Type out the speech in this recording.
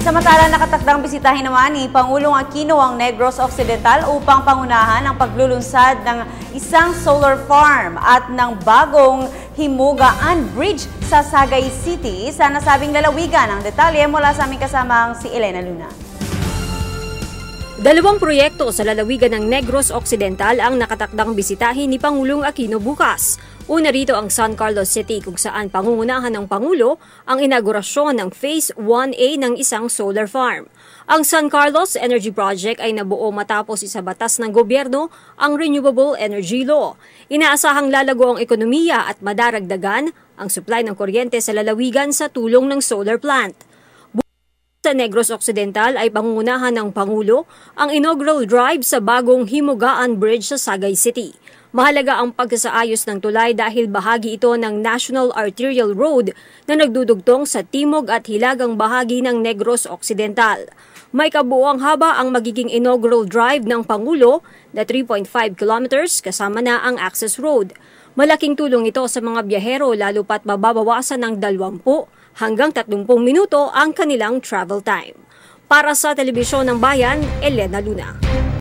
Samantala, nakatakdang bisitahin naman ni Pangulong Aquino ang Negros Occidental upang pangunahan ang paglulunsad ng isang solar farm at ng bagong Himugaan Bridge sa Sagay City sa nasabing lalawigan. Ang detalye mula sa aming kasamang si Elena Luna. Dalawang proyekto sa lalawigan ng Negros Occidental ang nakatakdang bisitahin ni Pangulong Aquino bukas. Una rito ang San Carlos City kung saan pangungunahan ng Pangulo ang inaugurasyon ng Phase 1A ng isang solar farm. Ang San Carlos Energy Project ay nabuo matapos isabatas ng gobyerno ang Renewable Energy Law. Inaasahang lalago ang ekonomiya at madaragdagan ang supply ng kuryente sa lalawigan sa tulong ng solar plant. Sa Negros Occidental ay pangungunahan ng Pangulo ang inaugural drive sa bagong Himugaan Bridge sa Sagay City. Mahalaga ang pagsasaayos ng tulay dahil bahagi ito ng National Arterial Road na nagdudugtong sa timog at hilagang bahagi ng Negros Occidental. May kabuuang haba ang magiging inaugural drive ng Pangulo na 3.5 kilometers kasama na ang access road. Malaking tulong ito sa mga biyahero lalo pat mababawasan ng 20 hanggang 30 minuto ang kanilang travel time. Para sa Telebisyon ng Bayan, Elena Luna.